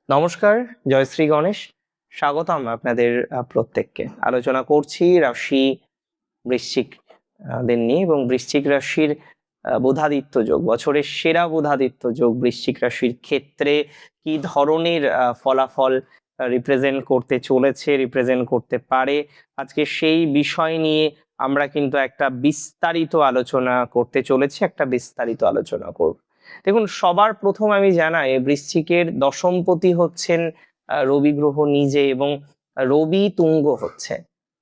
নমস্কার, জয়শ্রী গণেশ। স্বাগতম আপনাদের প্রত্যেককে। আলোচনা করছি রাশি বৃশ্চিক দের নিয়ে এবং বৃশ্চিক রাশির বুধাদিত্য যোগ, বছরের সেরা বুধাদিত্য যোগ বৃশ্চিক রাশির ক্ষেত্রে কি ধরনের ফলাফল রিপ্রেজেন্ট করতে চলেছে, রিপ্রেজেন্ট করতে পারে। আজকে সেই বিষয় নিয়ে আমরা কিন্তু একটা বিস্তারিত আলোচনা করতে চলেছি, একটা বিস্তারিত আলোচনা করব। দেখুন, সবার প্রথম আমি জানাই বৃশ্চিকের দশমপতি হচ্ছেন রবি গ্রহ নিজে, এবং রবি তুঙ্গ হচ্ছে,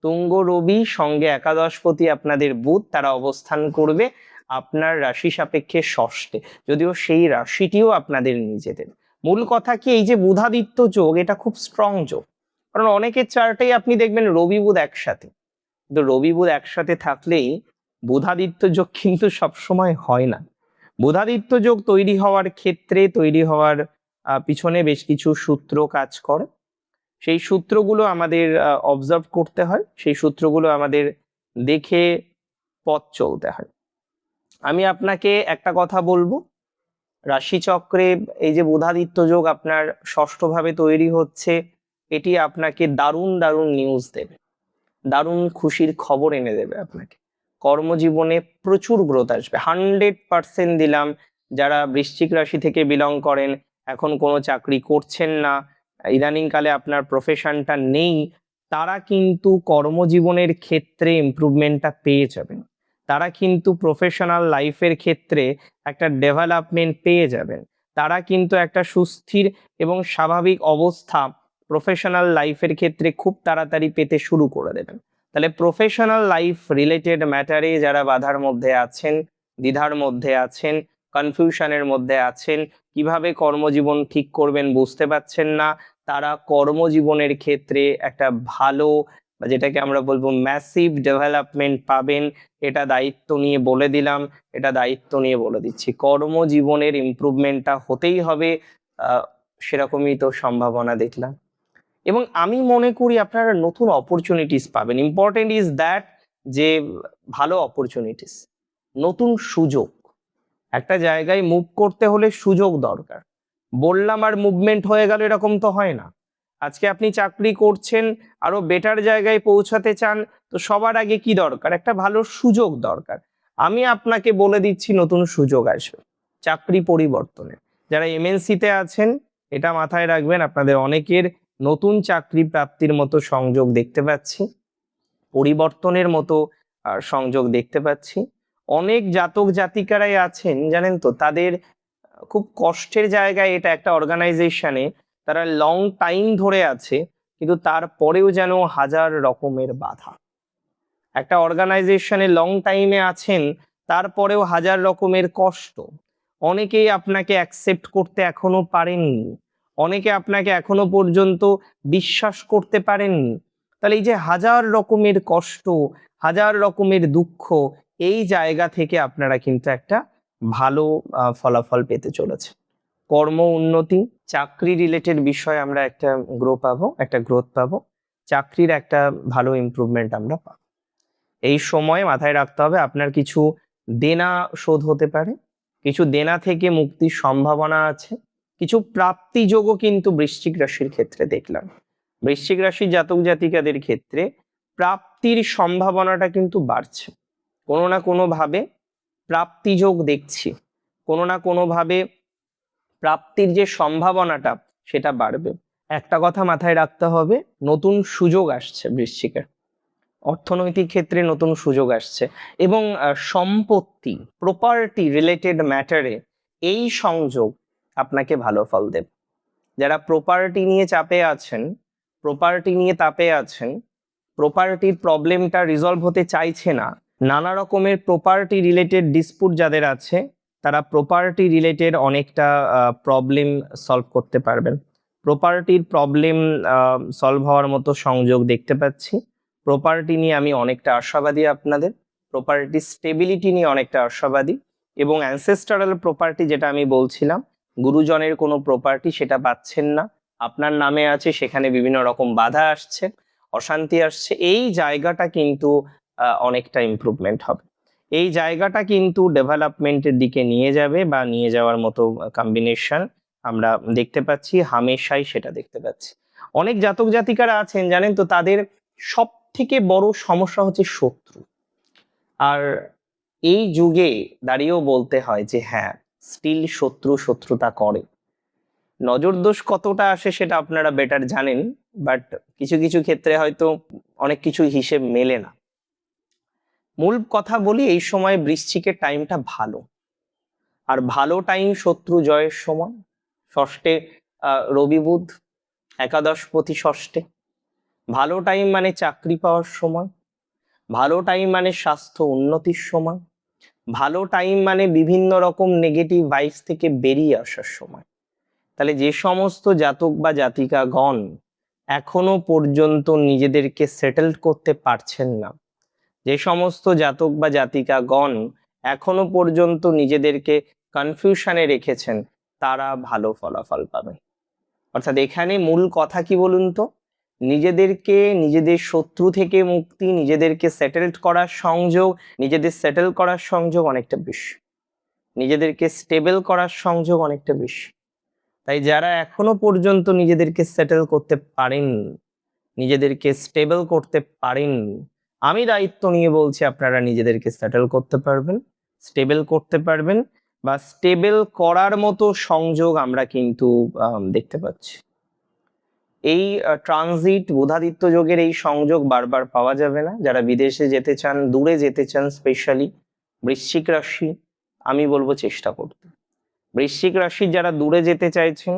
তুঙ্গ রবি সঙ্গে একাদশপতি আপনাদের বুধ, তারা অবস্থান করবে আপনার রাশি সাপেক্ষে ষষ্ঠে, যদিও সেই রাশিটিও আপনাদের নিজেদের। মূল কথা কি, এই যে বুধাদিত্য যোগ, এটা খুব স্ট্রং যোগ। কারণ অনেকের চার্টেই আপনি দেখবেন রবি বুধ একসাথে, কিন্তু রবি বুধ একসাথে থাকলেই বুধাদিত্য যোগ কিন্তু সবসময় হয় না। বুধাদিত্য যোগ তৈরি হওয়ার ক্ষেত্রে, তৈরি হওয়ার পিছনে বেশ কিছু সূত্র কাজ করে। সেই সূত্রগুলো আমাদের অবজার্ভ করতে হয়, সেই সূত্রগুলো আমাদের দেখে পথ চলতে হয়। আমি আপনাকে একটা কথা বলবো, রাশিচক্রে এই যে বুধাদিত্য যোগ আপনার ষষ্ঠভাবে তৈরি হচ্ছে, এটি আপনাকে দারুণ দারুণ নিউজ দেবে, দারুণ খুশির খবর এনে দেবে আপনাকে। কর্মজীবনে প্রচুর গ্রোথ আসবে, 100% দিলাম। যারা বৃশ্চিক রাশি থেকে বিলং করেন, এখন কোনো চাকরি করছেন না, ইদানিংকালে আপনার প্রফেশনটা নেই, তারা কিন্তু কর্মজীবনের ক্ষেত্রে ইমপ্রুভমেন্টটা পেয়ে যাবেন। তারা কিন্তু প্রফেশনাল লাইফের ক্ষেত্রে একটা ডেভেলপমেন্ট পেয়ে যাবেন। তারা কিন্তু একটা সুস্থির এবং স্বাভাবিক অবস্থা প্রফেশনাল লাইফের ক্ষেত্রে খুব তাড়াতাড়ি পেতে শুরু করে দেবেন। তাহলে প্রফেশনাল লাইফ রিলেটেড ম্যাটারে যারা বাধার মধ্যে আছেন, দ্বিধার মধ্যে আছেন, কনফিউশনের মধ্যে আছেন, কিভাবে কর্মজীবন ঠিক করবেন বুঝতে পারছেন না, তারা কর্মজীবনের ক্ষেত্রে একটা ভালো, বা যেটাকে আমরা বলবো ম্যাসিভ ডেভেলপমেন্ট পাবেন। এটা দায়িত্ব নিয়ে বলে দিলাম, এটা দায়িত্ব নিয়ে বলে দিচ্ছি, কর্মজীবনের ইমপ্রুভমেন্টটা হতেই হবে। সেরকমই তো সম্ভাবনা দেখলাম, এবং আমি মনে করি আপনারা নতুন অপরচুনিটিস পাবেন। ইম্পর্টেন্ট ইজ দ্যাট, যে ভালো অপরচুনিটিস, নতুন সুযোগ। একটা জায়গায় মুভ করতে হলে সুযোগ দরকার। বললাম আর মুভমেন্ট হয়ে গেল, এরকম তো হয় না। আজকে আপনি চাকরি করছেন, আরো বেটার জায়গায় পৌঁছাতে চান, তো সবার আগে কি দরকার? একটা ভালো সুযোগ দরকার। আমি আপনাকে বলে দিচ্ছি, নতুন সুযোগ আসবে চাকরি পরিবর্তনে। যারা এমএনসিতে আছেন, এটা মাথায় রাখবেন, আপনাদের অনেকের নতুন চাকরি প্রাপ্তির মতো সংযোগ দেখতে পাচ্ছি, পরিবর্তনের মতো সংযোগ দেখতে পাচ্ছি। অনেক জাতক জাতিকারাই আছেন জানেন তো, তাদের খুব কষ্টের জায়গায় এটা, একটা অর্গানাইজেশনে তারা লং টাইম ধরে আছে, কিন্তু তারপরেও যেন হাজার রকমের বাধা। একটা অর্গানাইজেশনে লং টাইমে আছেন, তারপরেও হাজার রকমের কষ্ট। অনেকেই আপনাকে অ্যাকসেপ্ট করতে এখনো পারেননি, অনেকে আপনাকে এখনো পর্যন্ত বিশ্বাস করতে পারেননি। তাহলে এই যে হাজার রকমের কষ্ট, হাজার রকমের দুঃখ, এই জায়গা থেকে আপনারা কিন্তু একটা ভালো ফলাফল পেতে চলেছে। কর্ম উন্নতি, চাকরি রিলেটেড বিষয়ে আমরা একটা গ্রোথ পাবো, চাকরির একটা ভালো ইমপ্রুভমেন্ট আমরা পাবো। এই সময় মাথায় রাখতে হবে, আপনার কিছু দেনা শোধ হতে পারে, কিছু দেনা থেকে মুক্তির সম্ভাবনা আছে, কিছু প্রাপ্তিযোগও কিন্তু বৃশ্চিক রাশির ক্ষেত্রে দেখলাম। বৃশ্চিক রাশির জাতক জাতিকাদের ক্ষেত্রে প্রাপ্তির সম্ভাবনাটা কিন্তু বাড়ছে, কোনো না কোনো ভাবে প্রাপ্তিযোগ দেখছি, কোনো না কোনো ভাবে প্রাপ্তির যে সম্ভাবনাটা সেটা বাড়বে। একটা কথা মাথায় রাখতে হবে, নতুন সুযোগ আসছে বৃশ্চিকের, অর্থনৈতিক ক্ষেত্রে নতুন সুযোগ আসছে, এবং সম্পত্তি, প্রপার্টি রিলেটেড ম্যাটারে এই সংযোগ আপনাকে ভালো ফল দেবে। যারা প্রপার্টি নিয়ে চাপে আছেন, প্রপার্টি নিয়ে তাপে আছেন, প্রপার্টির প্রবলেমটা রিজলভ হতে চাইছে না, নানা রকমের প্রপার্টি রিলেটেড ডিসপুট যাদের আছে, তারা প্রপার্টি রিলেটেড অনেকটা প্রবলেম সলভ করতে পারবেন। প্রপার্টির প্রবলেম সলভ হওয়ার মতো সংযোগ দেখতে পাচ্ছি। প্রপার্টি নিয়ে আমি অনেকটা আশাবাদী, আপনাদের প্রপার্টি স্টেবিলিটি নিয়ে অনেকটা আশাবাদী, এবং অ্যানসেস্টারাল প্রপার্টি যেটা আমি বলছিলাম, গুরুজনের কোনো প্রপার্টি সেটা পাচ্ছেন না, আপনার নামে আছে, সেখানে বিভিন্ন রকম বাধা আসছে, অশান্তি আসছে। এই জায়গাটা কিন্তু অনেকটা ইমপ্রুভমেন্ট হবে, এই জায়গাটা কিন্তু ডেভেলপমেন্টের দিকে নিয়ে যাবে, বা নিয়ে যাওয়ার মতো কম্বিনেশন আমরা দেখতে পাচ্ছি, হামেশাই সেটা দেখতে পাচ্ছি। অনেক জাতক জাতিকারা আছেন জানেন তো, তাদের সব থেকে বড় সমস্যা হচ্ছে শত্রু। আর এই যুগে দাঁড়িয়েও বলতে হয় যে হ্যাঁ, স্টিল শত্রুতা করে। নজর দোষ কতটা আসে সেটা আপনারা বেটার জানেন, বাট কিছু কিছু ক্ষেত্রে হয়তো অনেক কিছু হিসেব মেলে না। মূল কথা বলি, এই সময় বৃশ্চিকের টাইমটা ভালো, আর ভালো টাইম শত্রু জয়ের সময়। ষষ্ঠে রবি বুধ, একাদশপতি ষষ্ঠে। ভালো টাইম মানে চাকরি পাওয়ার সময়, ভালো টাইম মানে স্বাস্থ্য উন্নতির সময়, ভালো টাইম মানে বিভিন্ন রকম নেগেটিভ ভাইবস থেকে বেরিয়ে আসার সময়। তাহলে যে সমস্ত জাতক বা জাতিকাগণ এখনো পর্যন্ত নিজেদেরকে সেটেল করতে পারছেন না, যে সমস্ত জাতক বা জাতিকাগণ এখনো পর্যন্ত নিজেদেরকে কনফিউশনে রেখেছেন, তারা ভালো ফলাফল পাবেন। অর্থাৎ এখানে মূল কথা কি বলুন তো, নিজেদেরকে নিজেদের শত্রু থেকে মুক্তি, নিজেদেরকে সেটেলড করার সংযোগ, নিজেদের সেটেল করার সংযোগ অনেকটা বেশি, নিজেদেরকে স্টেবল করার সংযোগ অনেকটা বেশি। তাই যারা এখনো পর্যন্ত নিজেদেরকে সেটেল করতে পারেন, নিজেদেরকে স্টেবল করতে পারেন, আমি দায়িত্ব নিয়ে বলছি আপনারা নিজেদেরকে সেটেল করতে পারবেন, স্টেবল করতে পারবেন, বা স্টেবল করার মতো সংযোগ আমরা কিন্তু দেখতে পাচ্ছি। এই ট্রানজিট বুধাদিত্য যোগের এই সংযোগ বারবার পাওয়া যাবে না। যারা বিদেশে যেতে চান, দূরে যেতে চান, স্পেশালি বৃশ্চিক রাশি, আমি বলবো চেষ্টা করতে। বৃশ্চিক রাশির যারা দূরে যেতে চাইছেন,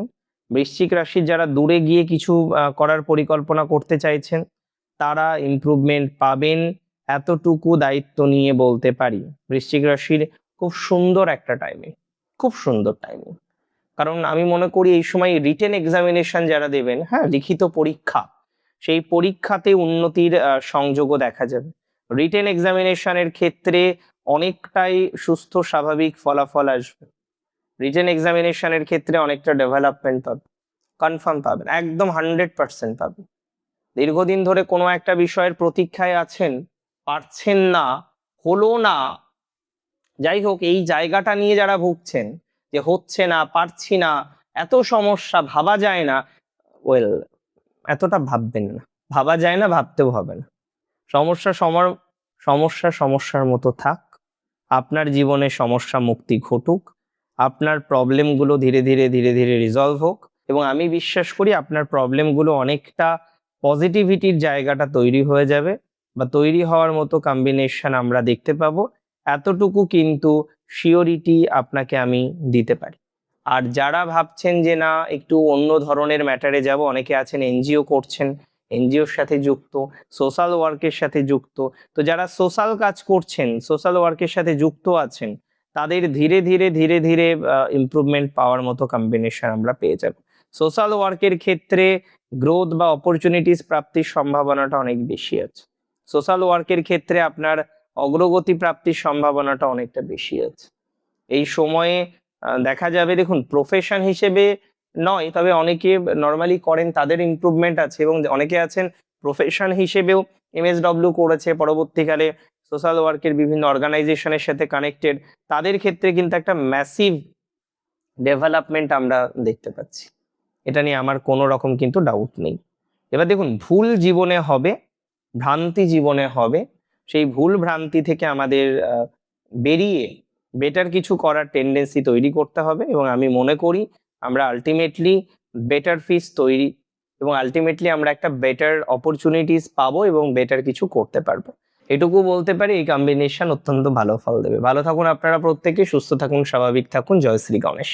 বৃশ্চিক রাশির যারা দূরে গিয়ে কিছু করার পরিকল্পনা করতে চাইছেন, তারা ইমপ্রুভমেন্ট পাবেন, এতটুকু দায়িত্ব নিয়ে বলতে পারি। বৃশ্চিক রাশির খুব সুন্দর একটা টাইমিং, খুব সুন্দর টাইমিং। কারণ আমি মনে করি এই সময় রিটেন এক্সামিনেশন যারা দেবেন, হ্যাঁ, লিখিত পরীক্ষা, সেই পরীক্ষাতে উন্নতির সংযোগও দেখা যাবে। রিটেন এক্সামিনেশনের ক্ষেত্রে অনেকটাই সুস্থ স্বাভাবিক ফলাফল আসবে। রিটেন এক্সামিনেশনের ক্ষেত্রে অনেকটা ডেভেলপমেন্ট পাবে, কনফার্ম পাবেন, একদম 100% পাবেন। দীর্ঘদিন ধরে কোনো একটা বিষয়ের প্রতীক্ষায় আছেন, পারছেন না, হলো না, যাই হোক, এই জায়গাটা নিয়ে যারা ভুগছেন যে হচ্ছে না, পারছি না, এত সমস্যা, ভাবা যায় না, ওয়েল, এতটা ভাববেন না, ভাবা যায় না, ভাবতেও হবে না। সমস্যার মতো থাক, আপনার জীবনে সমস্যা মুক্তি ঘটুক, আপনার প্রবলেমগুলো ধীরে ধীরে রিজলভ হোক, এবং আমি বিশ্বাস করি আপনার প্রবলেমগুলো অনেকটা পজিটিভিটির জায়গাটা তৈরি হয়ে যাবে, বা তৈরি হওয়ার মতো কম্বিনেশন আমরা দেখতে পাবো। এতটুকু কিন্তু শিওরিটি আপনাকে আমি দিতে পারি। আর যারা ভাবছেন যে না, একটু অন্য ধরনের ম্যাটারে যাব, অনেকে আছেন এনজিও করছেন, এনজিওর সাথে যুক্ত, সোশ্যাল ওয়ার্কের সাথে যুক্ত, তো যারা সোশ্যাল কাজ করছেন, সোশ্যাল ওয়ার্কের সাথে যুক্ত আছেন, তাদের ধীরে ধীরে ইমপ্রুভমেন্ট পাওয়ার মতো কম্বিনেশন আমরা পেয়ে যাব। সোশ্যাল ওয়ার্কের ক্ষেত্রে গ্রোথ বা অপরচুনিটিস প্রাপ্তির সম্ভাবনাটা অনেক বেশি আছে। সোশ্যাল ওয়ার্কের ক্ষেত্রে আপনার অগ্রগতি প্রাপ্তির সম্ভাবনাটা অনেকটা বেশি আছে। এই সময়ে দেখা যাবে, দেখুন, প্রফেশন হিসেবে নয়, তবে অনেকে নর্মালি করেন, তাদের ইমপ্রুভমেন্ট আছে, এবং অনেকে আছেন প্রফেশন হিসেবেও MSW করেছে, পরবর্তীকালে সোশ্যাল ওয়ার্কের বিভিন্ন অর্গানাইজেশনের সাথে কানেক্টেড, তাদের ক্ষেত্রে কিন্তু একটা ম্যাসিভ ডেভেলপমেন্ট আমরা দেখতে পাচ্ছি। এটা নিয়ে আমার কোনো রকম কিন্তু ডাউট নেই। এবার দেখুন, ভুল জীবনে হবে, ভ্রান্তি জীবনে হবে, সেই ভুল ভ্রান্তি থেকে আমাদের বেরিয়ে বেটার কিছু করার টেন্ডেন্সি তৈরি করতে হবে, এবং আমি মনে করি আমরা আলটিমেটলি বেটার ফিস তৈরি, এবং আলটিমেটলি আমরা একটা বেটার অপরচুনিটিস পাবো এবং বেটার কিছু করতে পারবো। এটুকু বলতে পারি, এই কম্বিনেশন অত্যন্ত ভালো ফল দেবে। ভালো থাকুন আপনারা প্রত্যেকে, সুস্থ থাকুন, স্বাভাবিক থাকুন। জয় শ্রী গণেশ।